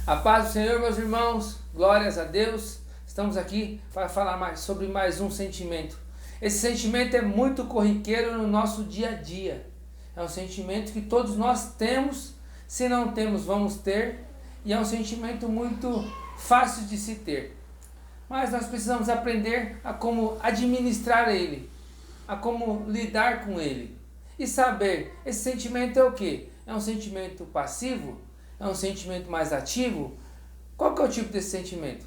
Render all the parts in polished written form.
A paz do Senhor, meus irmãos, glórias a Deus. Estamos aqui para falar sobre mais um sentimento. Esse sentimento é muito corriqueiro no nosso dia a dia. É um sentimento que todos nós temos, se não temos, vamos ter, e é um sentimento muito fácil de se ter. Mas nós precisamos aprender a como administrar ele, a como lidar com ele. E saber, esse sentimento é o quê? É um sentimento passivo? É um sentimento mais ativo? Qual que é o tipo desse sentimento?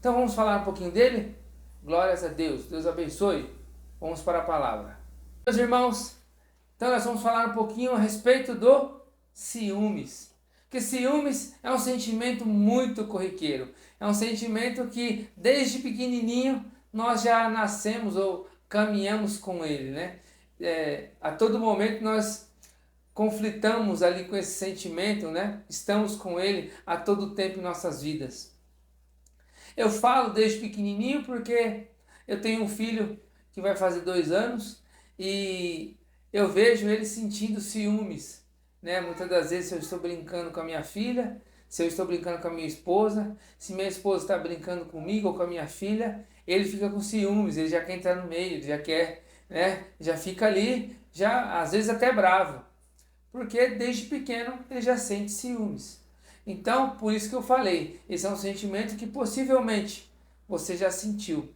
Então vamos falar um pouquinho dele? Glórias a Deus, Deus abençoe. Vamos para a palavra. Meus irmãos, então nós vamos falar um pouquinho a respeito do ciúmes. Porque ciúmes é um sentimento muito corriqueiro. É um sentimento que desde pequenininho nós já nascemos ou caminhamos com ele, né? A todo momento nós conflitamos ali com esse sentimento, né? Estamos com ele a todo tempo em nossas vidas. Eu falo desde pequenininho porque eu tenho um filho que vai fazer 2 anos e eu vejo ele sentindo ciúmes, né? Muitas das vezes se eu estou brincando com a minha filha, se eu estou brincando com a minha esposa, se minha esposa está brincando comigo ou com a minha filha, ele fica com ciúmes, ele já quer entrar no meio, ele já quer, né? Já fica ali, já às vezes até bravo. Porque desde pequeno ele já sente ciúmes. Então, por isso que eu falei, esse é um sentimento que possivelmente você já sentiu,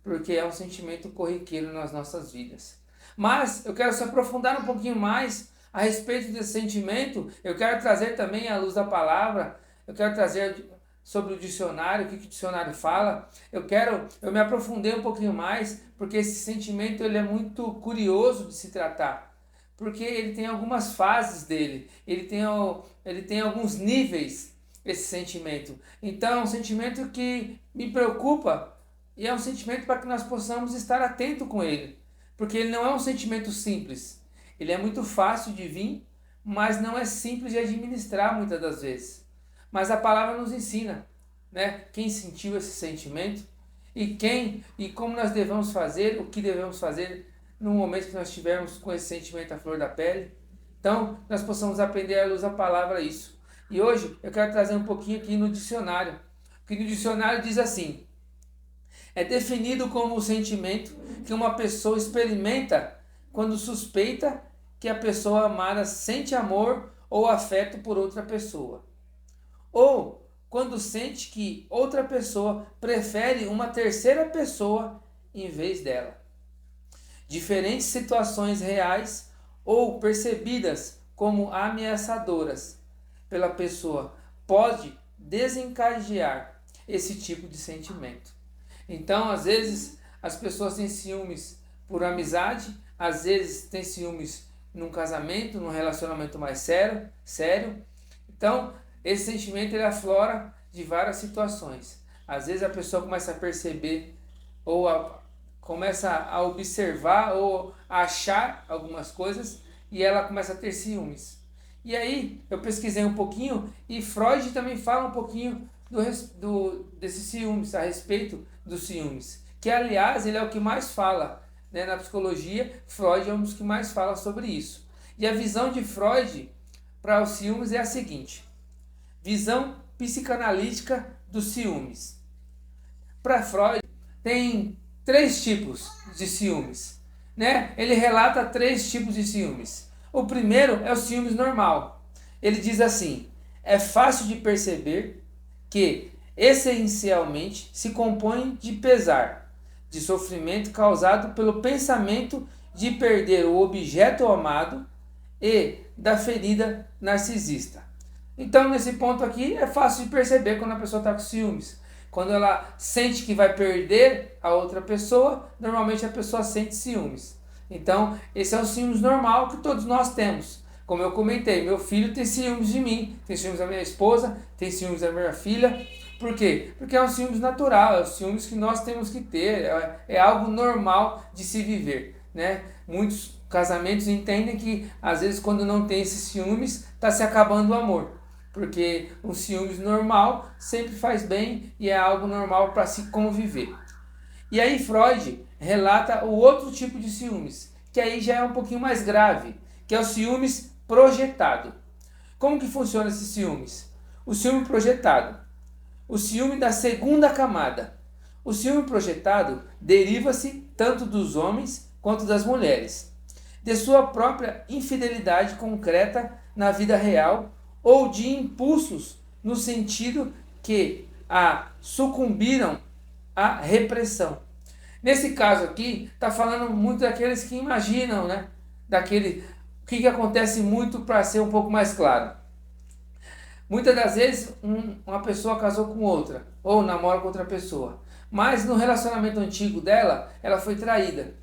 porque é um sentimento corriqueiro nas nossas vidas. Mas eu quero se aprofundar um pouquinho mais a respeito desse sentimento. Eu quero trazer também à luz da palavra, eu quero trazer sobre o dicionário, o que o dicionário fala. Eu me aprofundei um pouquinho mais, porque esse sentimento ele é muito curioso de se tratar. Porque ele tem algumas fases dele, ele tem alguns níveis, esse sentimento. Então é um sentimento que me preocupa e é um sentimento para que nós possamos estar atento com ele. Porque ele não é um sentimento simples, ele é muito fácil de vir, mas não é simples de administrar muitas das vezes. Mas a palavra nos ensina, né? Quem sentiu esse sentimento e como nós devemos fazer, o que devemos fazer no momento que nós estivermos com esse sentimento à flor da pele. Então, nós possamos aprender à luz da palavra isso. E hoje eu quero trazer um pouquinho aqui no dicionário. Que no dicionário diz assim: é definido como o sentimento que uma pessoa experimenta quando suspeita que a pessoa amada sente amor ou afeto por outra pessoa. Ou quando sente que outra pessoa prefere uma terceira pessoa em vez dela. Diferentes situações reais ou percebidas como ameaçadoras pela pessoa pode desencadear esse tipo de sentimento. Então, às vezes, as pessoas têm ciúmes por amizade, às vezes têm ciúmes num casamento, num relacionamento mais sério. Então, esse sentimento ele aflora de várias situações. Às vezes a pessoa começa a perceber ou começa a observar ou a achar algumas coisas e ela começa a ter ciúmes. E aí eu pesquisei um pouquinho e Freud também fala um pouquinho desses ciúmes, a respeito dos ciúmes. Que aliás ele é o que mais fala, né? Na psicologia, Freud é um dos que mais fala sobre isso. E a visão de Freud para os ciúmes é a seguinte: visão psicanalítica dos ciúmes. Para Freud tem 3 tipos de ciúmes, né? Ele relata 3 tipos de ciúmes. O primeiro é o ciúmes normal. Ele diz assim: é fácil de perceber que essencialmente se compõe de pesar, de sofrimento causado pelo pensamento de perder o objeto amado e da ferida narcisista. Então, nesse ponto aqui, é fácil de perceber quando a pessoa está com ciúmes. Quando ela sente que vai perder a outra pessoa, normalmente a pessoa sente ciúmes. Então, esse é o ciúmes normal que todos nós temos. Como eu comentei, meu filho tem ciúmes de mim, tem ciúmes da minha esposa, tem ciúmes da minha filha. Por quê? Porque é um ciúmes natural, é um ciúmes que nós temos que ter, é algo normal de se viver, né? Muitos casamentos entendem que, às vezes, quando não tem esses ciúmes, está se acabando o amor. Porque um ciúmes normal sempre faz bem e é algo normal para se conviver. E aí Freud relata o outro tipo de ciúmes, que aí já é um pouquinho mais grave, que é o ciúmes projetado. Como que funciona esses ciúmes? O ciúme projetado. O ciúme da segunda camada. O ciúme projetado deriva-se tanto dos homens quanto das mulheres, de sua própria infidelidade concreta na vida real ou de impulsos no sentido que sucumbiram à repressão. Nesse caso aqui, está falando muito daqueles que imaginam, né? O que acontece muito, para ser um pouco mais claro. Muitas das vezes uma pessoa casou com outra, ou namora com outra pessoa, mas no relacionamento antigo dela, ela foi traída.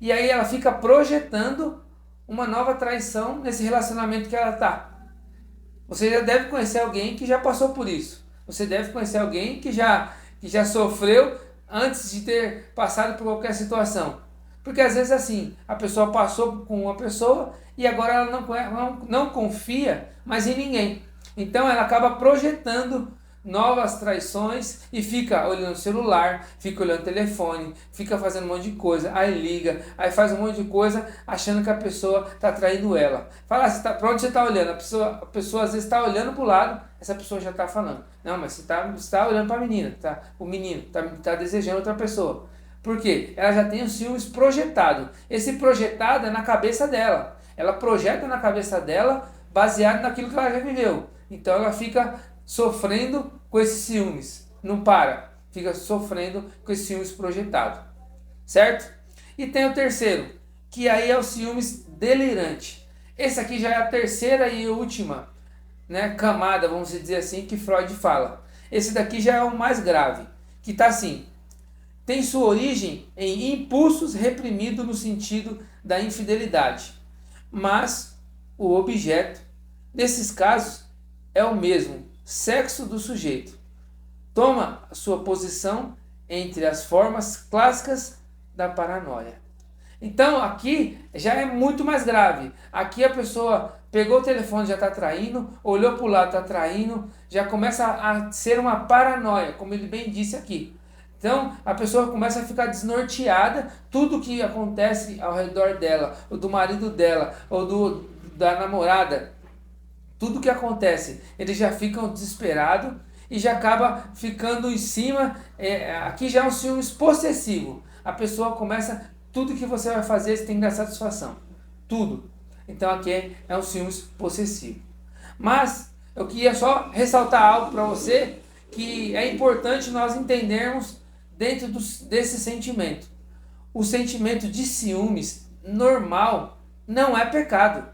E aí ela fica projetando uma nova traição nesse relacionamento que ela está. Você já deve conhecer alguém que já passou por isso. Você deve conhecer alguém que já sofreu antes de ter passado por qualquer situação. Porque às vezes assim, a pessoa passou com uma pessoa e agora ela não confia mais em ninguém. Então ela acaba projetando novas traições e fica olhando o celular, fica olhando o telefone, fica fazendo um monte de coisa, aí liga, aí faz um monte de coisa achando que a pessoa está traindo ela. Fala, para onde você está olhando? A pessoa às vezes está olhando para o lado, essa pessoa já está falando. Não, mas você está olhando para a menina, o menino está desejando outra pessoa. Por quê? Ela já tem os ciúmes projetado. Esse projetado é na cabeça dela. Ela projeta na cabeça dela baseado naquilo que ela já viveu. Então ela fica sofrendo com esses ciúmes. Não para. Fica sofrendo com esses ciúmes projetados. Certo? E tem o terceiro, que aí é o ciúmes delirante. Esse aqui já é a terceira e última, né, camada, vamos dizer assim, que Freud fala. Esse daqui já é o mais grave, que está assim: tem sua origem em impulsos reprimidos no sentido da infidelidade, mas o objeto, nesses casos, é o mesmo sexo do sujeito. Toma a sua posição entre as formas clássicas da paranoia. Então aqui já é muito mais grave. Aqui a pessoa pegou o telefone, já está traindo, olhou para o lado, está traindo, já começa a ser uma paranoia, como ele bem disse aqui. Então a pessoa começa a ficar desnorteada, tudo que acontece ao redor dela, ou do marido dela, ou da namorada, tudo que acontece, eles já ficam desesperados e já acaba ficando em cima. Aqui já é um ciúmes possessivo. A pessoa começa, tudo que você vai fazer, você tem que dar satisfação. Tudo. Então aqui é um ciúmes possessivo. Mas eu queria só ressaltar algo para você, que é importante nós entendermos dentro desse sentimento. O sentimento de ciúmes normal não é pecado.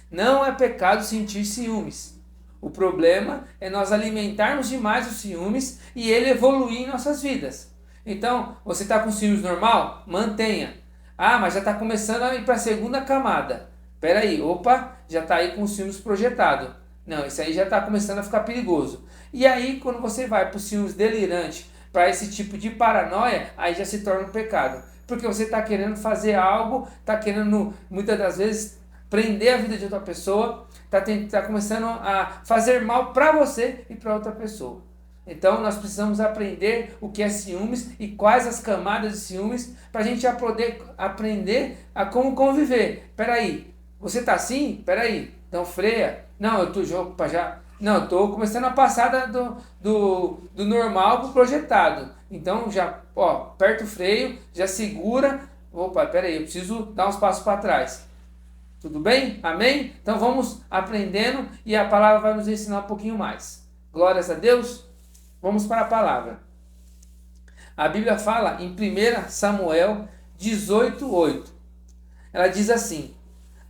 Não é pecado sentir ciúmes. O problema é nós alimentarmos demais os ciúmes e ele evoluir em nossas vidas. Então, você está com ciúmes normal? Mantenha. Ah, mas já está começando a ir para a segunda camada. Espera aí, opa, já está aí com os ciúmes projetado. Não, isso aí já está começando a ficar perigoso. E aí, quando você vai para os ciúmes delirante, para esse tipo de paranoia, aí já se torna um pecado. Porque você está querendo fazer algo, está querendo, muitas das vezes, prender a vida de outra pessoa, está começando a fazer mal para você e para outra pessoa. Então nós precisamos aprender o que é ciúmes e quais as camadas de ciúmes, para a gente poder aprender a como conviver. Peraí, você está assim? Peraí, então freia. Não, eu estou começando a passar do normal para o projetado. Então já aperta o freio, já segura. Opa, peraí, eu preciso dar uns passos para trás. Tudo bem? Amém? Então vamos aprendendo e a palavra vai nos ensinar um pouquinho mais. Glórias a Deus. Vamos para a palavra. A Bíblia fala em 1 Samuel 18:8. Ela diz assim: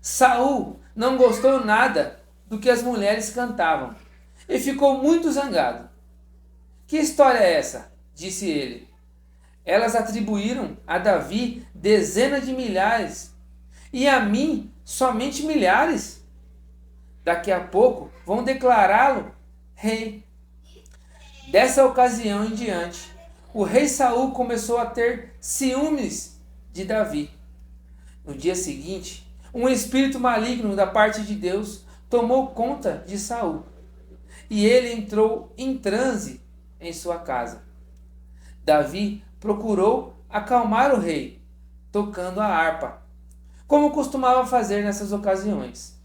Saul não gostou nada do que as mulheres cantavam e ficou muito zangado. Que história é essa? Disse ele. Elas atribuíram a Davi dezenas de milhares e a mim somente milhares. Daqui a pouco vão declará-lo rei. Dessa ocasião em diante, o rei Saul começou a ter ciúmes de Davi. No dia seguinte, um espírito maligno da parte de Deus tomou conta de Saul, e ele entrou em transe em sua casa. Davi procurou acalmar o rei, tocando a harpa, como costumava fazer nessas ocasiões.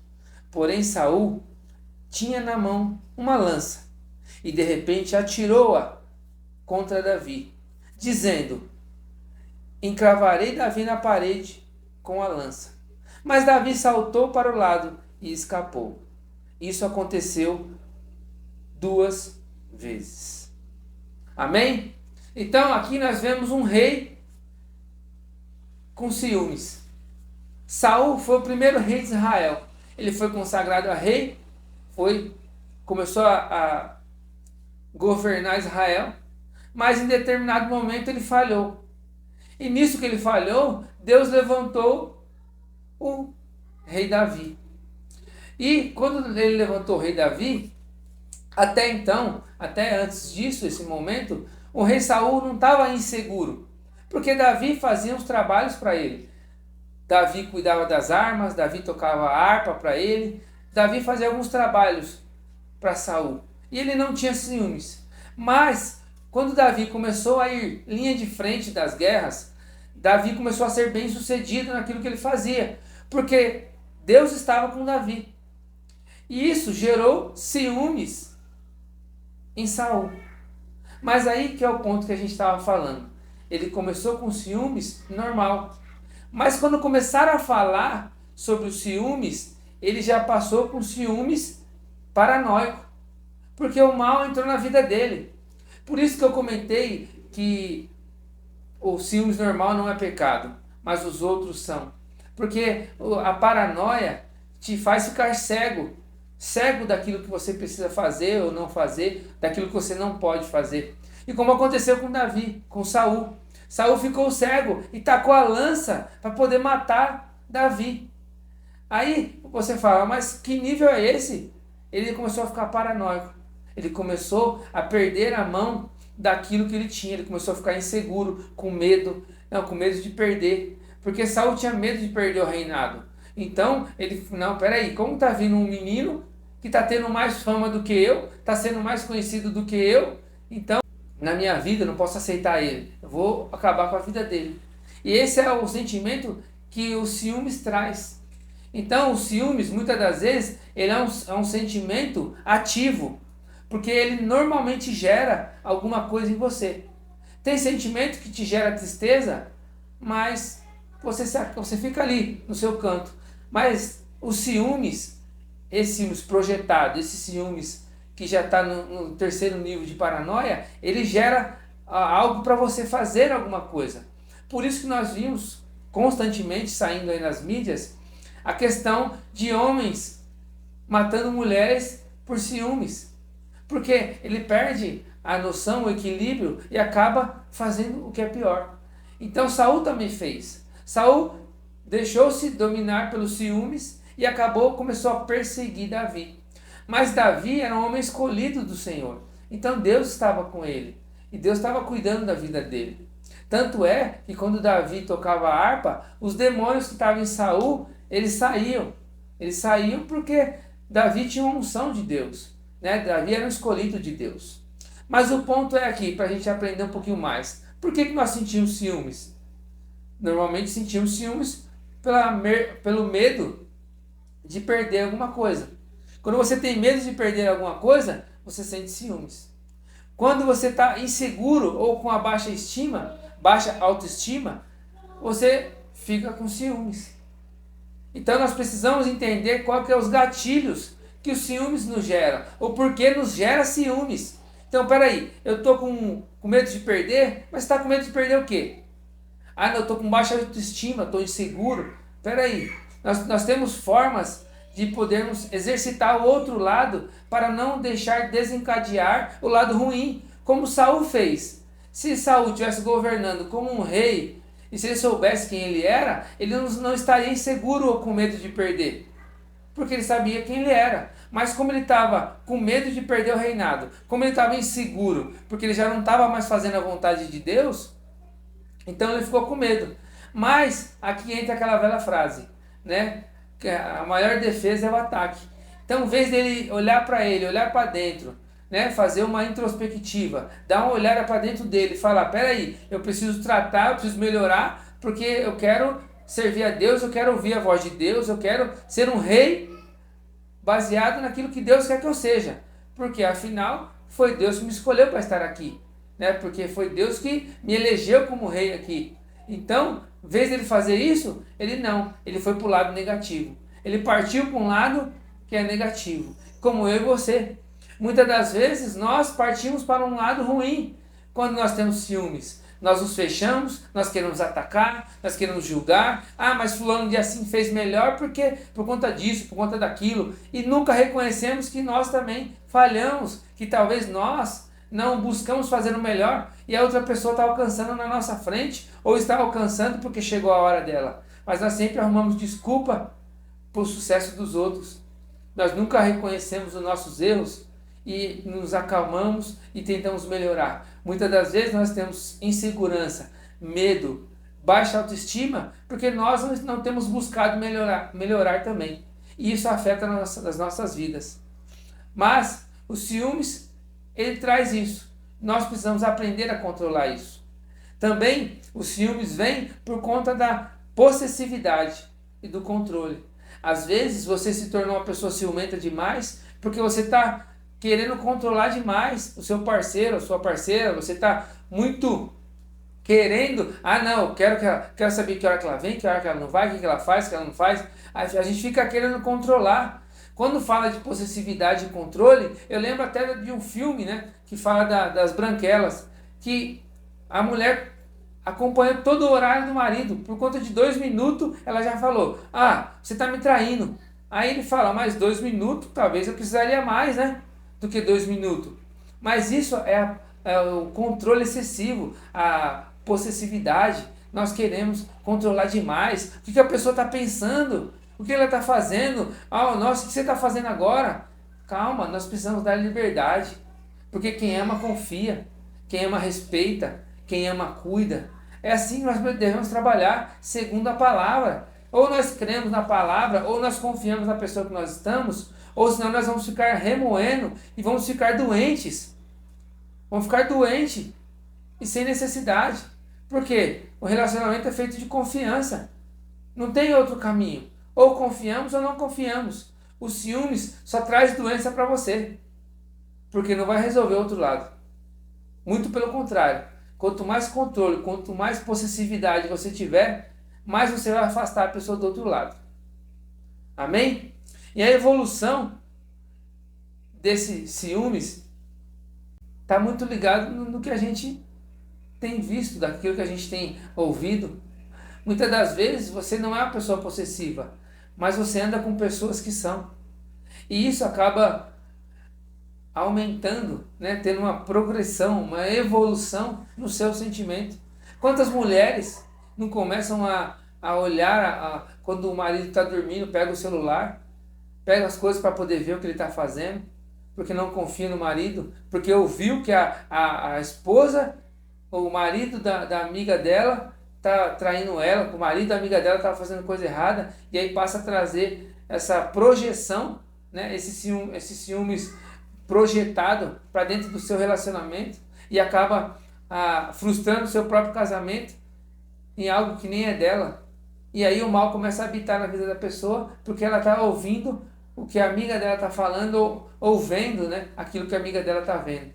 Porém Saul tinha na mão uma lança e de repente atirou-a contra Davi, dizendo: encravarei Davi na parede com a lança. Mas Davi saltou para o lado e escapou. Isso aconteceu 2 vezes. Amém? Então aqui nós vemos um rei com ciúmes. Saul foi o primeiro rei de Israel. Ele foi consagrado a rei, começou a governar Israel, mas em determinado momento ele falhou. E nisso que ele falhou, Deus levantou o rei Davi. E quando ele levantou o rei Davi, até então, até antes disso, esse momento, o rei Saul não estava inseguro, porque Davi fazia os trabalhos para ele. Davi cuidava das armas, Davi tocava a harpa para ele, Davi fazia alguns trabalhos para Saul. E ele não tinha ciúmes. Mas, quando Davi começou a ir linha de frente das guerras, Davi começou a ser bem sucedido naquilo que ele fazia, porque Deus estava com Davi. E isso gerou ciúmes em Saul. Mas aí que é o ponto que a gente estava falando. Ele começou com ciúmes normal. Mas quando começaram a falar sobre os ciúmes, ele já passou com ciúmes paranoico. Porque o mal entrou na vida dele. Por isso que eu comentei que o ciúmes normal não é pecado, mas os outros são. Porque a paranoia te faz ficar cego. Cego daquilo que você precisa fazer ou não fazer, daquilo que você não pode fazer. E como aconteceu com Davi, com Saul. Saul ficou cego e tacou a lança para poder matar Davi. Aí você fala, mas que nível é esse? Ele começou a ficar paranoico. Ele começou a perder a mão daquilo que ele tinha. Ele começou a ficar inseguro, com medo de perder. Porque Saul tinha medo de perder o reinado. Então ele, não, peraí, como está vindo um menino que está tendo mais fama do que eu, está sendo mais conhecido do que eu, então na minha vida eu não posso aceitar ele, eu vou acabar com a vida dele. E esse é o sentimento que o ciúmes traz. Então o ciúmes, muitas das vezes, ele é um sentimento ativo, porque ele normalmente gera alguma coisa em você. Tem sentimento que te gera tristeza, mas você fica ali no seu canto. Mas os ciúmes, esse ciúmes projetado, esse ciúmes que já está no terceiro nível de paranoia, ele gera algo para você fazer alguma coisa. Por isso que nós vimos constantemente saindo aí nas mídias a questão de homens matando mulheres por ciúmes. Porque ele perde a noção, o equilíbrio e acaba fazendo o que é pior. Então Saul também fez. Saul deixou-se dominar pelos ciúmes e começou a perseguir Davi. Mas Davi era um homem escolhido do Senhor. Então Deus estava com ele. E Deus estava cuidando da vida dele. Tanto é que quando Davi tocava a harpa, os demônios que estavam em Saul, eles saíam. Eles saíam porque Davi tinha uma unção de Deus. Né? Davi era um escolhido de Deus. Mas o ponto é aqui, para a gente aprender um pouquinho mais. Por que nós sentimos ciúmes? Normalmente sentimos ciúmes pelo medo de perder alguma coisa. Quando você tem medo de perder alguma coisa, você sente ciúmes. Quando você está inseguro ou com a baixa autoestima, você fica com ciúmes. Então nós precisamos entender qual que é os gatilhos que os ciúmes nos geram, ou por que nos gera ciúmes. Então, peraí, eu estou com medo de perder, mas você está com medo de perder o quê? Ah, não, eu estou com baixa autoestima, estou inseguro. Peraí, nós temos formas de podermos exercitar o outro lado para não deixar desencadear o lado ruim, como Saul fez. Se Saul estivesse governando como um rei, e se ele soubesse quem ele era, ele não estaria inseguro ou com medo de perder, porque ele sabia quem ele era. Mas como ele estava com medo de perder o reinado, como ele estava inseguro, porque ele já não estava mais fazendo a vontade de Deus, então ele ficou com medo. Mas aqui entra aquela velha frase, né? Que a maior defesa é o ataque. Então, em vez dele olhar para ele, olhar para dentro, né? Fazer uma introspectiva, dar uma olhada para dentro dele, falar, peraí, eu preciso tratar, eu preciso melhorar, porque eu quero servir a Deus, eu quero ouvir a voz de Deus, eu quero ser um rei baseado naquilo que Deus quer que eu seja. Porque, afinal, foi Deus que me escolheu para estar aqui, né? Porque foi Deus que me elegeu como rei aqui. Então, em vez dele fazer isso, ele foi para o lado negativo. Ele partiu para um lado que é negativo, como eu e você. Muitas das vezes nós partimos para um lado ruim quando nós temos ciúmes. Nós nos fechamos, nós queremos atacar, nós queremos julgar. Ah, mas fulano de assim fez melhor porque por conta disso, por conta daquilo. E nunca reconhecemos que nós também falhamos, que talvez nós não buscamos fazer o melhor e a outra pessoa está alcançando na nossa frente ou está alcançando porque chegou a hora dela. Mas nós sempre arrumamos desculpa por sucesso dos outros. Nós nunca reconhecemos os nossos erros e nos acalmamos e tentamos melhorar. Muitas das vezes nós temos insegurança, medo, baixa autoestima, porque nós não temos buscado melhorar também. E isso afeta as nossas vidas. Mas o ciúmes, ele traz isso. Nós precisamos aprender a controlar isso. Também o ciúmes vem por conta da possessividade e do controle. Às vezes você se tornou uma pessoa ciumenta demais porque você está querendo controlar demais o seu parceiro, a sua parceira. Você está muito querendo, não, quero saber que hora que ela vem, que hora que ela não vai, o que ela faz, o que ela não faz. A gente fica querendo controlar. Quando fala de possessividade e controle, eu lembro até de um filme, né, que fala das branquelas, que a mulher acompanhou todo o horário do marido. Por conta de 2 minutos, ela já falou, você está me traindo. Aí ele fala, mais 2 minutos, talvez eu precisaria mais, né, do que 2 minutos. Mas isso é o controle excessivo, a possessividade. Nós queremos controlar demais. O que a pessoa está pensando? O que ela está fazendo? Nossa, o que você está fazendo agora? Calma, nós precisamos dar liberdade. Porque quem ama confia, quem ama respeita, quem ama cuida. É assim que nós devemos trabalhar, segundo a palavra. Ou nós cremos na palavra, ou nós confiamos na pessoa que nós estamos, ou senão nós vamos ficar remoendo e vamos ficar doentes. Vamos ficar doentes e sem necessidade. Por quê? O relacionamento é feito de confiança. Não tem outro caminho. Ou confiamos ou não confiamos. O ciúmes só traz doença para você. Porque não vai resolver o outro lado. Muito pelo contrário. Quanto mais controle, quanto mais possessividade você tiver, mais você vai afastar a pessoa do outro lado. Amém? E a evolução desse ciúmes está muito ligado no que a gente tem visto, daquilo que a gente tem ouvido. Muitas das vezes você não é uma pessoa possessiva, mas você anda com pessoas que são. E isso acaba aumentando, né, tendo uma progressão, uma evolução no seu sentimento. Quantas mulheres não começam a olhar quando o marido está dormindo, pega o celular, pega as coisas para poder ver o que ele está fazendo, porque não confia no marido, porque ouviu que a esposa, ou o marido da amiga dela está traindo ela, que o marido da amiga dela está fazendo coisa errada, e aí passa a trazer essa projeção, né, esse ciúmes projetado para dentro do seu relacionamento e acaba frustrando o seu próprio casamento em algo que nem é dela. E aí o mal começa a habitar na vida da pessoa porque ela está ouvindo o que a amiga dela está falando ou vendo, né, aquilo que a amiga dela está vendo.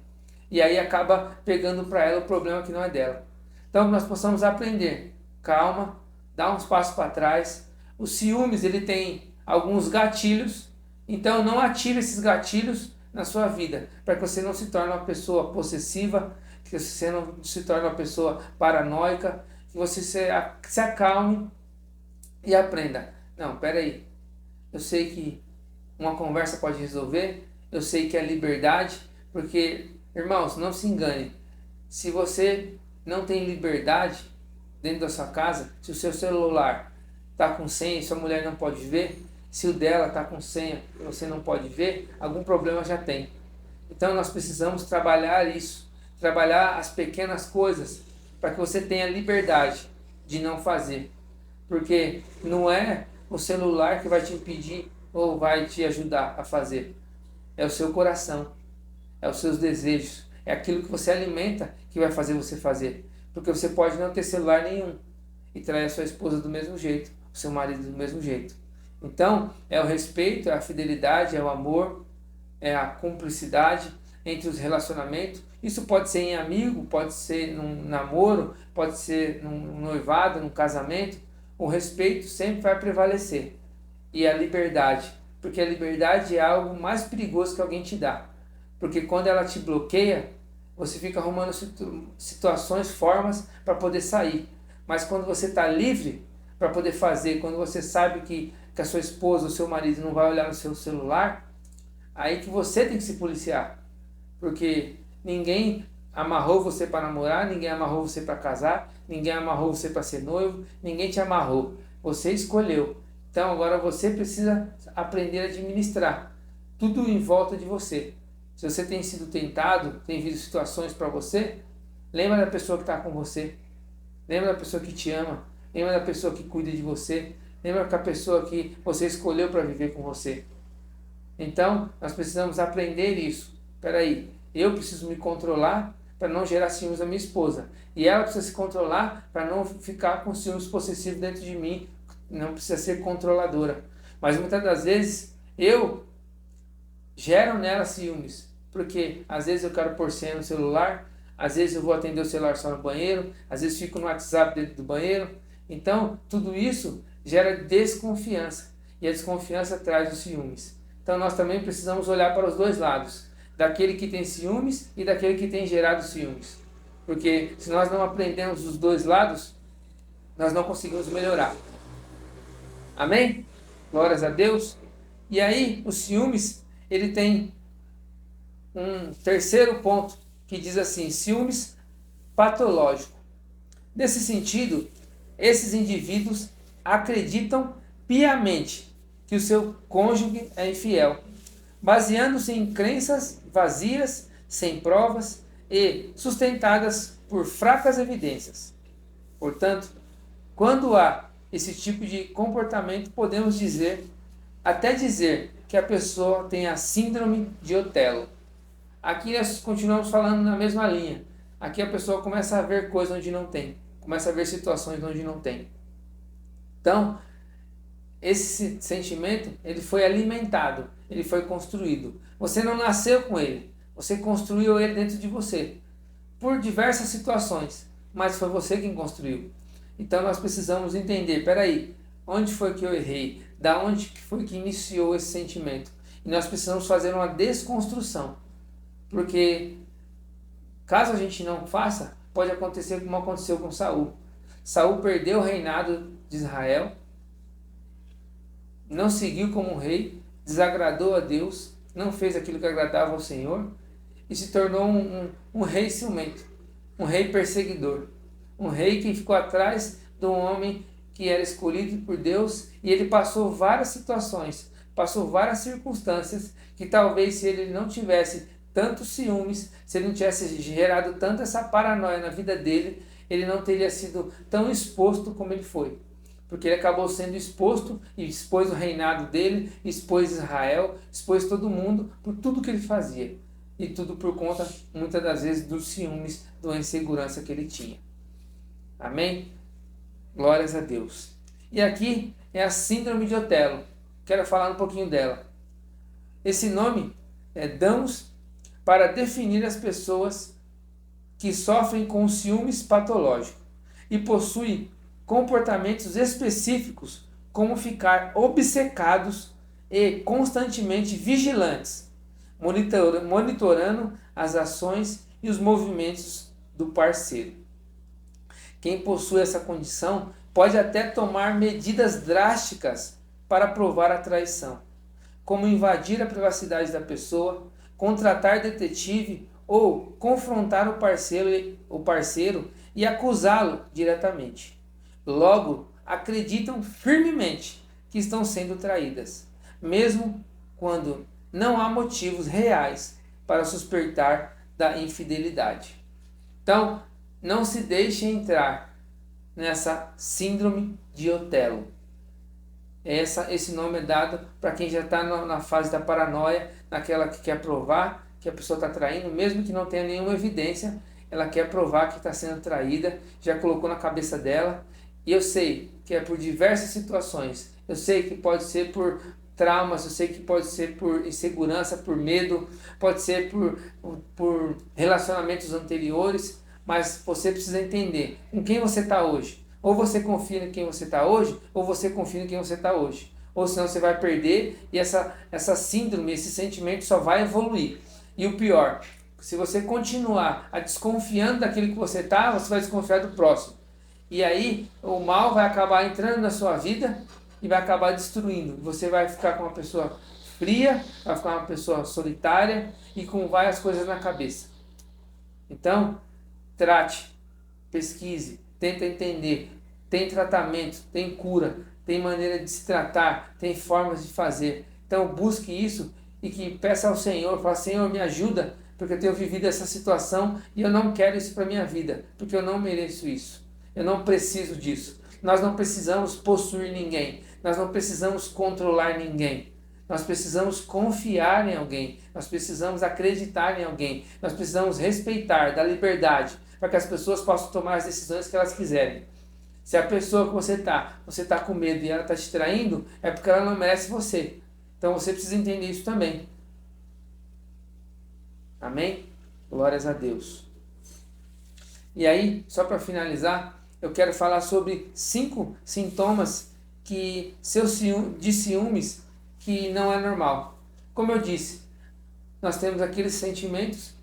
E aí acaba pegando para ela o problema que não é dela. Então nós possamos aprender, calma, dar uns passos para trás. O ciúmes, ele tem alguns gatilhos, então não atire esses gatilhos na sua vida, para que você não se torne uma pessoa possessiva, que você não se torne uma pessoa paranoica, que você se acalme e aprenda. Não, peraí, eu sei que uma conversa pode resolver, eu sei que é liberdade, porque, irmãos, não se engane, se você não tem liberdade dentro da sua casa, se o seu celular está com senha e sua mulher não pode ver, se o dela está com senha e você não pode ver, algum problema já tem. Então nós precisamos trabalhar isso, trabalhar as pequenas coisas, para que você tenha liberdade de não fazer. Porque não é o celular que vai te impedir ou vai te ajudar a fazer. É o seu coração, é os seus desejos, é aquilo que você alimenta que vai fazer você fazer. Porque você pode não ter celular nenhum e trair a sua esposa do mesmo jeito, o seu marido do mesmo jeito. Então, é o respeito, é a fidelidade, é o amor, é a cumplicidade, entre os relacionamentos. Isso pode ser em amigo, pode ser num namoro, pode ser num noivado, num casamento. O respeito sempre vai prevalecer. E a liberdade, porque a liberdade é algo mais perigoso que alguém te dá. Porque quando ela te bloqueia, você fica arrumando situações, formas para poder sair. Mas quando você está livre para poder fazer, quando você sabe que a sua esposa ou seu marido não vai olhar no seu celular, aí que você tem que se policiar. Porque ninguém amarrou você para namorar, ninguém amarrou você para casar, ninguém amarrou você para ser noivo, ninguém te amarrou. Você escolheu. Então agora você precisa aprender a administrar tudo em volta de você. Se você tem sido tentado, tem vindo situações para você, lembra da pessoa que está com você. Lembra da pessoa que te ama. Lembra da pessoa que cuida de você. Lembra da pessoa que você escolheu para viver com você. Então, nós precisamos aprender isso. Espera aí, eu preciso me controlar para não gerar ciúmes da minha esposa. E ela precisa se controlar para não ficar com ciúmes possessivos dentro de mim. Não precisa ser controladora. Mas muitas das vezes, eu gero nela ciúmes. Porque às vezes eu quero pôr senha no celular, às vezes eu vou atender o celular só no banheiro, às vezes fico no WhatsApp dentro do banheiro. Então, tudo isso gera desconfiança. E a desconfiança traz os ciúmes. Então, nós também precisamos olhar para os dois lados. Daquele que tem ciúmes e daquele que tem gerado ciúmes. Porque se nós não aprendemos os dois lados, nós não conseguimos melhorar. Amém? Glórias a Deus. E aí, os ciúmes, ele tem um terceiro ponto que diz assim, ciúmes patológico. Nesse sentido, esses indivíduos acreditam piamente que o seu cônjuge é infiel, baseando-se em crenças vazias, sem provas e sustentadas por fracas evidências. Portanto, quando há esse tipo de comportamento, podemos até dizer que a pessoa tem a síndrome de Otelo. Aqui nós continuamos falando na mesma linha. Aqui a pessoa começa a ver coisas onde não tem, começa a ver situações onde não tem. Então, esse sentimento, ele foi alimentado, ele foi construído. Você não nasceu com ele, você construiu ele dentro de você, por diversas situações, mas foi você quem construiu. Então nós precisamos entender, peraí, onde foi que eu errei? Da onde foi que iniciou esse sentimento? E nós precisamos fazer uma desconstrução, porque caso a gente não faça, pode acontecer como aconteceu com Saul. Saul perdeu o reinado de Israel, não seguiu como rei, desagradou a Deus, não fez aquilo que agradava ao Senhor e se tornou um rei ciumento, um rei perseguidor, um rei que ficou atrás de um homem que era escolhido por Deus, e ele passou várias situações, passou várias circunstâncias que talvez se ele não tivesse tantos ciúmes, se ele não tivesse gerado tanto essa paranoia na vida dele, ele não teria sido tão exposto como ele foi. Porque ele acabou sendo exposto e expôs o reinado dele, expôs Israel, expôs todo mundo por tudo que ele fazia. E tudo por conta, muitas das vezes, dos ciúmes, da insegurança que ele tinha. Amém? Glórias a Deus. E aqui é a síndrome de Otelo. Quero falar um pouquinho dela. Esse nome damos para definir as pessoas que sofrem com ciúmes patológico e possuem comportamentos específicos, como ficar obcecados e constantemente vigilantes, monitorando as ações e os movimentos do parceiro. Quem possui essa condição pode até tomar medidas drásticas para provar a traição, como invadir a privacidade da pessoa, contratar detetive ou confrontar o parceiro e acusá-lo diretamente. Logo, acreditam firmemente que estão sendo traídas, mesmo quando não há motivos reais para suspeitar da infidelidade. Então, não se deixe entrar nessa síndrome de Otelo. Esse nome é dado para quem já está na fase da paranoia, naquela que quer provar que a pessoa está traindo, mesmo que não tenha nenhuma evidência, ela quer provar que está sendo traída, já colocou na cabeça dela. E eu sei que é por diversas situações. Eu sei que pode ser por traumas, eu sei que pode ser por insegurança, por medo, pode ser por relacionamentos anteriores, mas você precisa entender com quem você está hoje. Ou você confia em quem você está hoje, ou você confia em quem você está hoje. Ou senão você vai perder e essa síndrome, esse sentimento só vai evoluir. E o pior, se você continuar desconfiando daquilo que você está, você vai desconfiar do próximo. E aí o mal vai acabar entrando na sua vida e vai acabar destruindo. Você vai ficar com uma pessoa fria, vai ficar uma pessoa solitária e com várias coisas na cabeça. Então, trate, pesquise, tenta entender. Tem tratamento, tem cura, tem maneira de se tratar, tem formas de fazer. Então busque isso e que peça ao Senhor, fala: Senhor, me ajuda, porque eu tenho vivido essa situação e eu não quero isso para a minha vida, porque eu não mereço isso, eu não preciso disso. Nós não precisamos possuir ninguém, nós não precisamos controlar ninguém, nós precisamos confiar em alguém, nós precisamos acreditar em alguém, nós precisamos respeitar, dar liberdade, para que as pessoas possam tomar as decisões que elas quiserem. Se a pessoa que você tá com medo e ela está te traindo, é porque ela não merece você. Então você precisa entender isso também. Amém? Glórias a Deus. E aí, só para finalizar, eu quero falar sobre 5 sintomas de ciúmes que não é normal. Como eu disse, nós temos aqueles sentimentos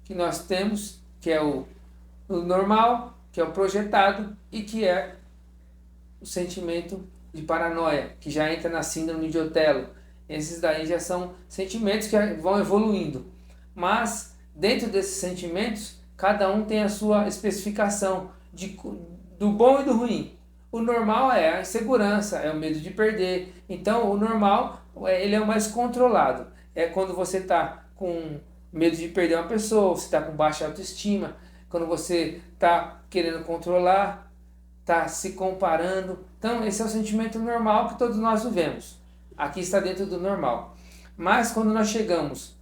que nós temos, que é o normal, que é o projetado e que é o sentimento de paranoia, que já entra na síndrome de Otelo. Esses daí já são sentimentos que vão evoluindo. Mas dentro desses sentimentos, cada um tem a sua especificação do bom e do ruim. O normal é a insegurança, é o medo de perder. Então o normal ele é o mais controlado. É quando você está com medo de perder uma pessoa, você está com baixa autoestima, quando você está querendo controlar, está se comparando. Então esse é o sentimento normal que todos nós vivemos. Aqui está dentro do normal. Mas quando nós chegamos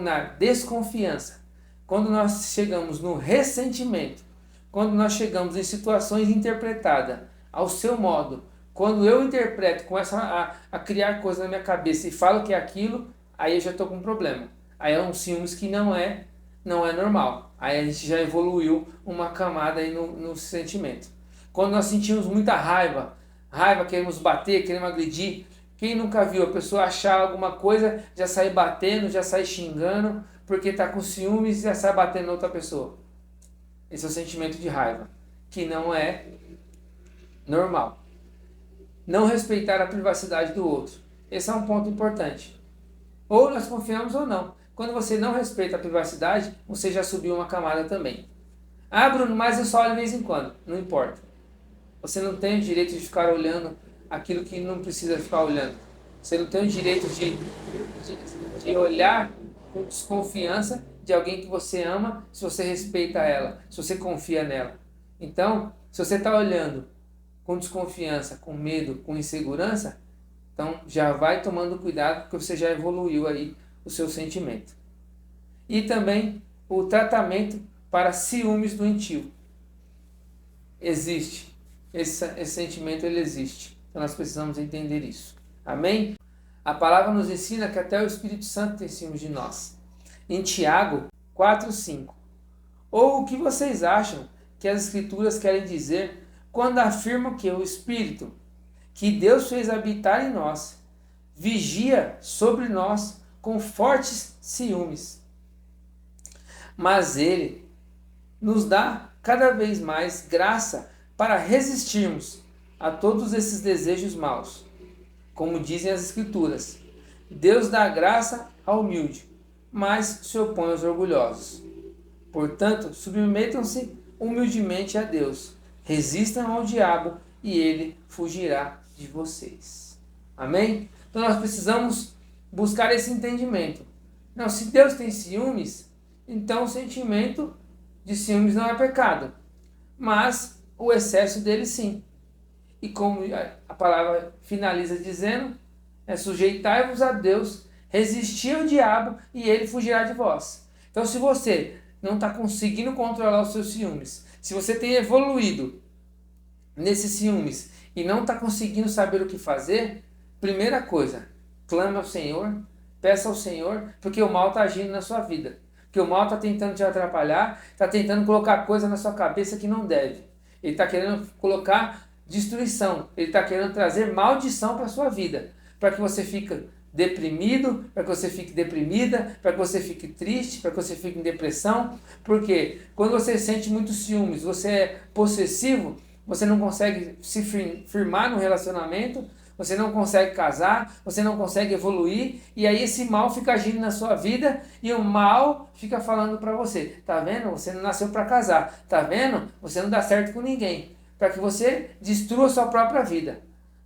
na desconfiança, quando nós chegamos no ressentimento, quando nós chegamos em situações interpretadas ao seu modo, quando eu interpreto, começo a criar coisas na minha cabeça e falo que é aquilo, aí eu já estou com um problema. Aí é um ciúmes que não é normal. Aí a gente já evoluiu uma camada aí no sentimento. Quando nós sentimos muita raiva, queremos bater, queremos agredir. Quem nunca viu a pessoa achar alguma coisa, já sai batendo, já sai xingando, porque está com ciúmes e já sai batendo na outra pessoa. Esse é o sentimento de raiva, que não é normal. Não respeitar a privacidade do outro. Esse é um ponto importante. Ou nós confiamos ou não. Quando você não respeita a privacidade, você já subiu uma camada também. Ah, Bruno, mas eu só olho de vez em quando. Não importa. Você não tem o direito de ficar olhando aquilo que não precisa ficar olhando. Você não tem o direito de olhar com desconfiança de alguém que você ama, se você respeita ela, se você confia nela. Então, se você está olhando com desconfiança, com medo, com insegurança, então já vai tomando cuidado, porque você já evoluiu aí o seu sentimento. E também o tratamento para ciúmes doentio. Existe. Esse sentimento ele existe. Então nós precisamos entender isso. Amém? A palavra nos ensina que até o Espírito Santo tem ciúmes de nós. Em Tiago 4:5. Ou o que vocês acham que as Escrituras querem dizer quando afirmam que o Espírito que Deus fez habitar em nós vigia sobre nós com fortes ciúmes? Mas Ele nos dá cada vez mais graça para resistirmos a todos esses desejos maus. Como dizem as Escrituras, Deus dá graça ao humilde, mas se opõe aos orgulhosos. Portanto, submetam-se humildemente a Deus, resistam ao diabo e ele fugirá de vocês. Amém? Então nós precisamos buscar esse entendimento. Não, se Deus tem ciúmes, então o sentimento de ciúmes não é pecado, mas o excesso dele sim. E como a palavra finaliza dizendo, sujeitai-vos a Deus, resistir ao diabo e ele fugirá de vós. Então se você não está conseguindo controlar os seus ciúmes, se você tem evoluído nesses ciúmes e não está conseguindo saber o que fazer, primeira coisa, clame ao Senhor, peça ao Senhor, porque o mal está agindo na sua vida. Porque o mal está tentando te atrapalhar, está tentando colocar coisa na sua cabeça que não deve. Ele está querendo colocar destruição, ele está querendo trazer maldição para a sua vida, para que você fique deprimido, para que você fique deprimida, para que você fique triste, para que você fique em depressão. Porque quando você sente muitos ciúmes, você é possessivo, você não consegue se firmar no relacionamento, você não consegue casar, você não consegue evoluir, e aí esse mal fica agindo na sua vida e o mal fica falando para você, tá vendo? Você não nasceu para casar, tá vendo? Você não dá certo com ninguém, para que você destrua a sua própria vida.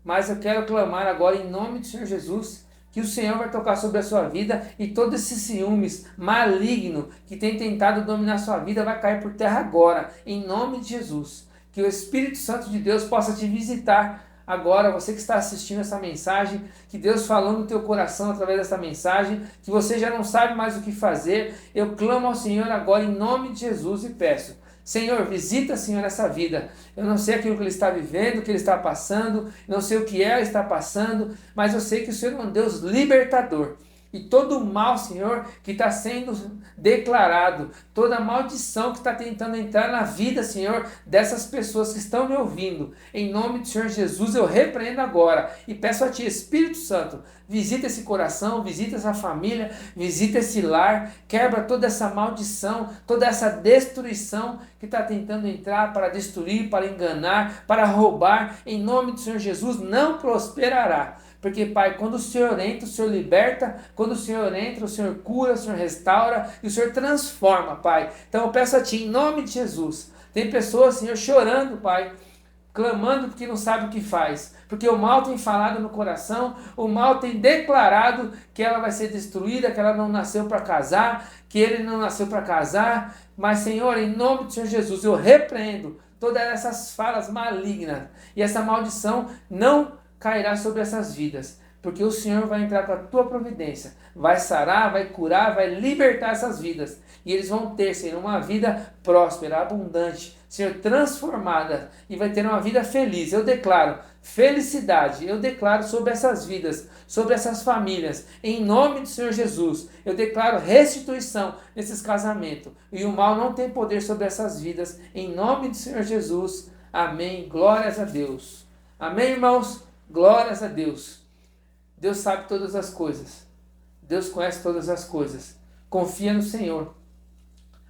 Mas eu quero clamar agora em nome do Senhor Jesus, que o Senhor vai tocar sobre a sua vida e todos esses ciúmes maligno que tem tentado dominar a sua vida vai cair por terra agora, em nome de Jesus. Que o Espírito Santo de Deus possa te visitar agora, você que está assistindo essa mensagem, que Deus falou no teu coração através dessa mensagem, que você já não sabe mais o que fazer, eu clamo ao Senhor agora em nome de Jesus e peço, Senhor, visita, Senhor, essa vida. Eu não sei aquilo que ele está vivendo, o que ele está passando, não sei o que ela está passando, mas eu sei que o Senhor é um Deus libertador. E todo o mal, Senhor, que está sendo declarado, toda maldição que está tentando entrar na vida, Senhor, dessas pessoas que estão me ouvindo, em nome do Senhor Jesus, eu repreendo agora e peço a Ti, Espírito Santo, visita esse coração, visita essa família, visita esse lar, quebra toda essa maldição, toda essa destruição que está tentando entrar para destruir, para enganar, para roubar, em nome do Senhor Jesus, não prosperará. Porque, Pai, quando o Senhor entra, o Senhor liberta, quando o Senhor entra, o Senhor cura, o Senhor restaura e o Senhor transforma, Pai. Então eu peço a Ti, em nome de Jesus, tem pessoas, Senhor, chorando, Pai, clamando porque não sabe o que faz, porque o mal tem falado no coração, o mal tem declarado que ela vai ser destruída, que ela não nasceu para casar, que ele não nasceu para casar, mas, Senhor, em nome do Senhor Jesus, eu repreendo todas essas falas malignas e essa maldição não cairá sobre essas vidas, porque o Senhor vai entrar com a tua providência, vai sarar, vai curar, vai libertar essas vidas, e eles vão ter, Senhor, uma vida próspera, abundante, Senhor, transformada, e vai ter uma vida feliz. Eu declaro felicidade, eu declaro sobre essas vidas, sobre essas famílias, em nome do Senhor Jesus. Eu declaro restituição nesses casamentos, e o mal não tem poder sobre essas vidas, em nome do Senhor Jesus. Amém. Glórias a Deus. Amém, irmãos? Glórias a Deus. Deus sabe todas as coisas. Deus conhece todas as coisas. Confia no Senhor.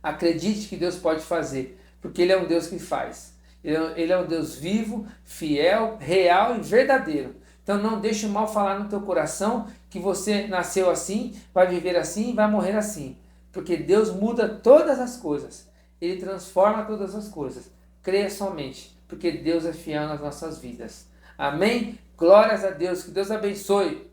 Acredite que Deus pode fazer, porque Ele é um Deus que faz. Ele é um Deus vivo, fiel, real e verdadeiro. Então não deixe o mal falar no teu coração que você nasceu assim, vai viver assim e vai morrer assim. Porque Deus muda todas as coisas. Ele transforma todas as coisas. Creia somente, porque Deus é fiel nas nossas vidas. Amém? Glórias a Deus. Que Deus abençoe.